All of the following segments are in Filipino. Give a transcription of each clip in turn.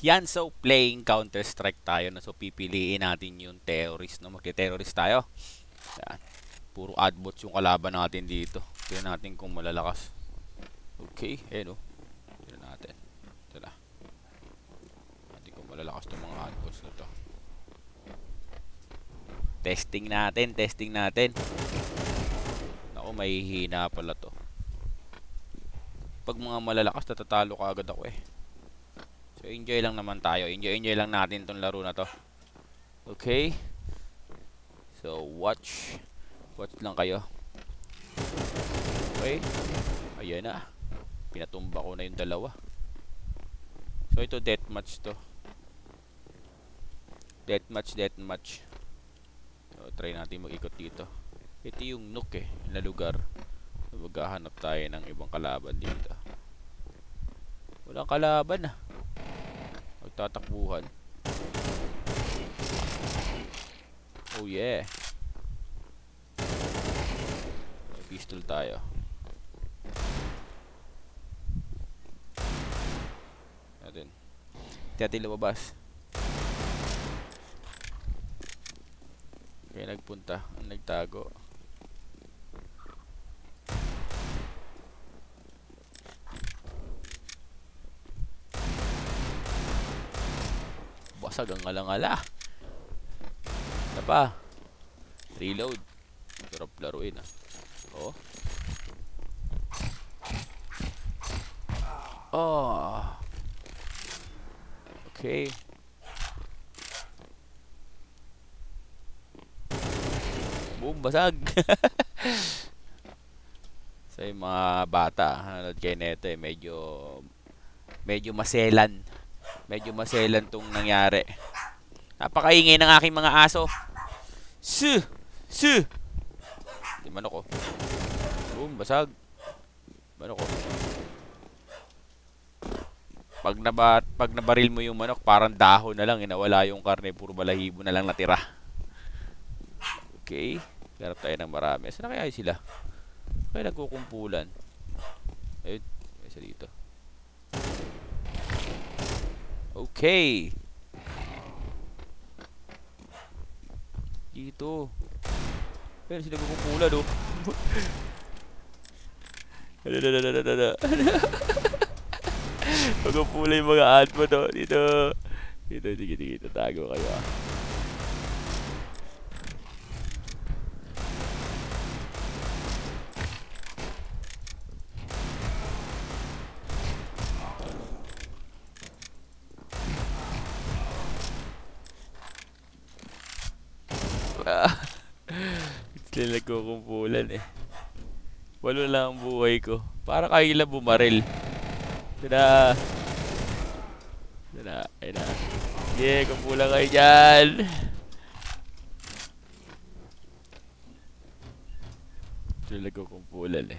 Yan, so playing Counter-Strike tayo na. So pipiliin natin yung terrorist, no? Magte-terrorist tayo. Yan. Puro adbots yung kalaban natin dito. Tignan natin kung malalakas. Okay, no. Tignan natin. Tara. Natin kung malalakas tong mga adbots na to. Testing natin, testing natin. Naku, may hihina pala to. Pag mga malalakas, natatalo ka agad ako eh. So enjoy lang naman tayo. Enjoy lang natin tong laro na to. Okay. So watch lang kayo. Okay. Ayan na. Pinatumba ko na yung dalawa. So ito deathmatch to. Deathmatch. So try natin mag-ikot dito. Ito yung nook na lugar. Maghahanap tayo ng ibang kalaban dito. Walang kalaban Magtatakbuhan. Oh yeah. May pistol tayo. Natin lumabas. Kaya nagpunta. Ang nagtago. Basag ang alangala. Ano pa? Reload. Sarap laruin Oh. Oh. Okay. Boom, basag. So yung mga bata, nanonood kayo neto medyo maselan. Medyo maselan tong nangyari. Napakaingay ng aking mga aso. Di man ako. Boom, basag. Manok ko. Pag nabaril mo yung manok, parang dahon na lang, nawala yung karne, puro balahibo na lang natira. Okay, garap tayo ng marami. Saan na kaya sila? Kaya nagkukumpulan. Ayun, may isa dito. Okay. Dito. Ayun, sila nagkukumpulan Magkumpula yung mga ad mo dito. Dito, tago kayo Sila nagkukumpulan 8 lang ang buhay ko. Para kaila bumaril. Tada. Ayun na. Yeah, kumpulan kayo dyan. Sila nagkukumpulan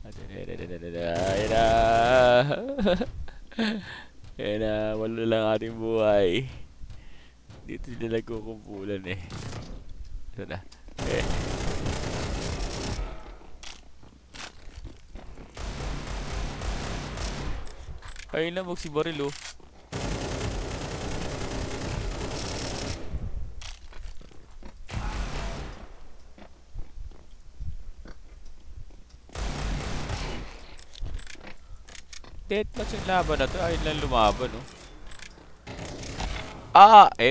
Ayun na. Ayun na. 8 lang ating buhay. Dito sila nagkukumpulan Ito na. Ayun lang, magsibaril Deathmatch yung laban na to. Ayun lang lumaban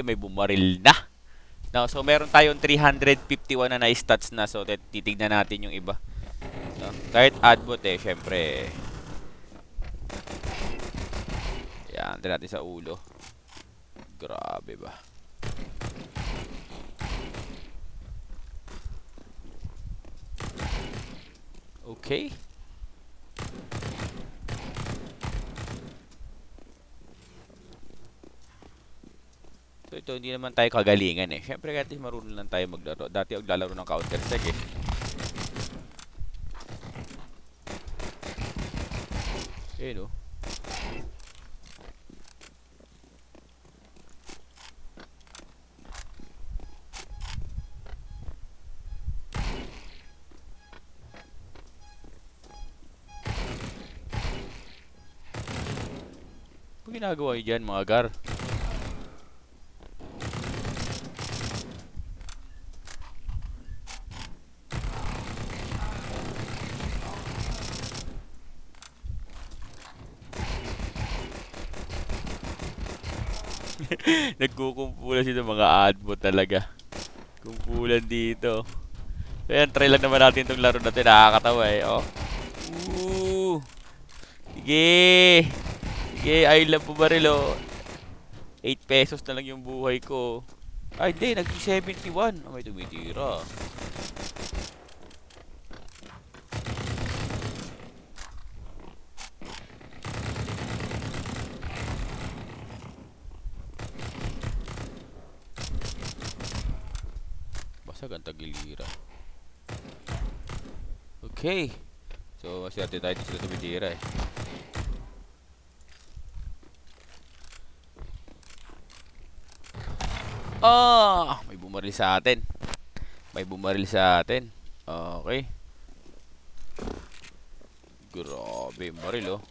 may bumaril na. No, so meron tayong 351 na na-stats na. So titignan natin yung iba. No? Kahit adbot syempre. Yan, tignan natin sa ulo. Grabe ba? Okay. So ito, hindi naman tayo kagalingan Siyempre kahit marunong lang tayo maglaro. Dati maglalaro ng Counter-Strike Ayun ginagawa nyo dyan, mga gar? Nagkukumpulan sila mga adbot talaga. Kumpulan dito. So yan, try lang naman natin itong laro natin. Nakakatawa eh. Oh. Ooh. Sige. Sige, I love bumaril oh. 8 pesos na lang yung buhay ko. Ay, hindi. Nag-71. Oh, may tumitira. Basag ang tagilira. Okay. So, masiyate tayo dito sila tumitira eh. Ah! May bumaril sa atin. May bumaril sa atin. Okay. Grabe yung baril oh.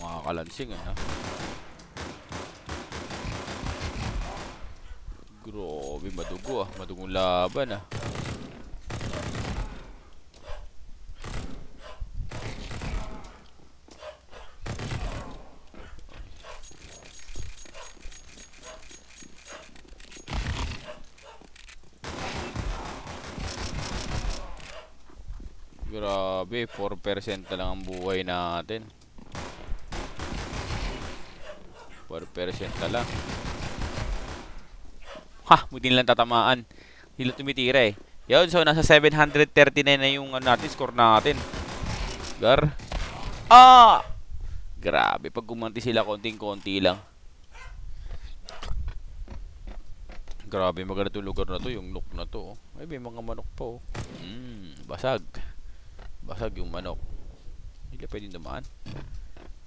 Mga kalansing ha. Grabe, madugo ah. Madugong laban ah. Grabe, 4% na lang ang buhay natin. 4% na lang. Ha! Buti nilang tatamaan. Hindi lang tumitira eh. Yun, so nasa 739 na yung natin, score natin. Gar. Ah! Grabe, pag gumanti sila, konting-konti lang. Grabe, maganda itong lugar na to, yung nook na to. Ay, may mga manok po. Basag. Basag yung manok. Hindi ka pwedeng dumaan.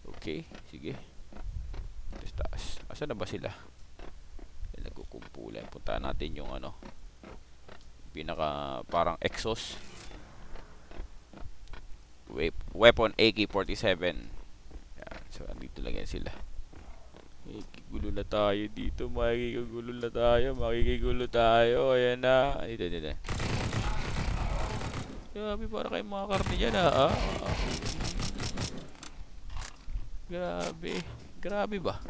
Okay, sige. Taas. Asan na ba sila? Nagkukumpulan. Puntaan natin yung ano. Pinaka parang exhaust. Weapon AK-47. Yan. So, andito lang yan sila. Makikigulo na tayo dito. Makikigulo na tayo. Makikigulo tayo. Ayan na. Dito. Grabe, para kayong mga karne dyan ha. Grabe. Grabe ba?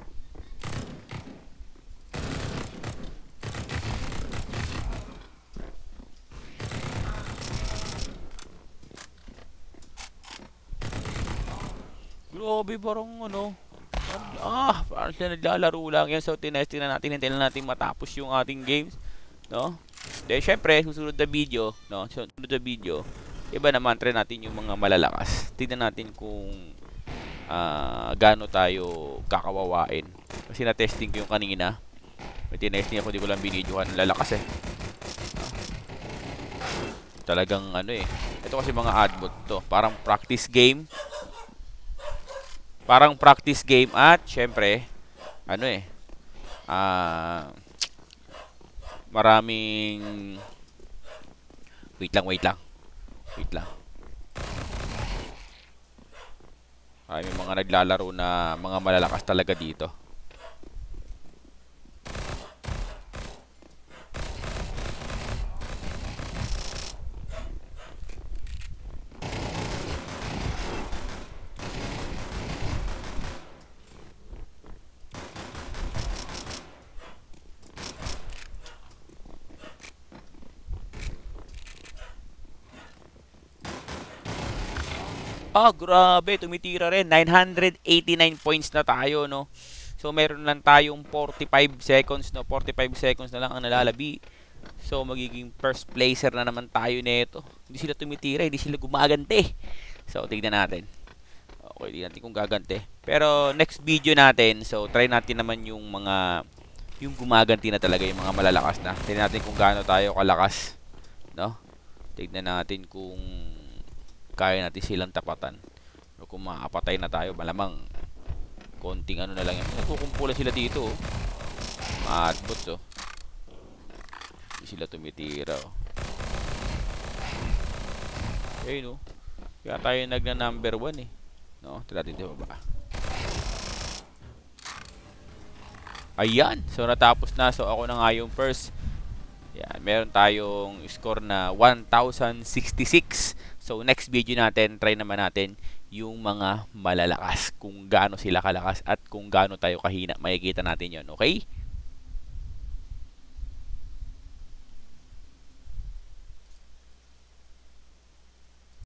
Grabe, parang ano. Parang sila naglalaro lang yan. So, tinesting na natin. Hintayin na natin matapos yung ating games. No? Dahil syempre, susunod na video, no? Susunod na video, iba naman, try natin yung mga malalakas. Tignan natin kung gaano tayo kakawawain. Kasi na-testing ko yung kanina. May tinesting ako, di ko lang binidyohan. Lalakas eh. Talagang ano eh. Ito kasi mga adbot to. Parang practice game. Parang practice game at syempre, ano eh. Maraming wait lang. Ay, may mga naglalaro na mga malalakas talaga dito. Grabe, tumitira rin. 989 points na tayo, no? So, meron lang tayong 45 seconds, no? 45 seconds na lang ang nalalabi. So, magiging first placer na naman tayo nito. Hindi sila tumitira, hindi sila gumagante. So, tignan natin. Okay, tignan natin kung gagante. Pero, next video natin, so, try natin naman yung mga, yung gumaganti na talaga, yung mga malalakas na. Tignan natin kung gaano tayo kalakas, no? Tignan natin kung kaya natin silang tapatan. O kung maapatay na tayo, malamang konting ano na lang yan. Nagkukumpulan sila dito oh. Maadbots oh. Hindi sila tumitira oh. Ayun oh. Kaya tayo nagna number 1 eh. No, ito natin sa baba. Ayan. So, natapos na. So, ako na nga yung first. Yan. Meron tayong score na 1,066. So, next video natin, try naman natin yung mga malalakas. Kung gaano sila kalakas at kung gaano tayo kahina. Makikita natin yon. Okay?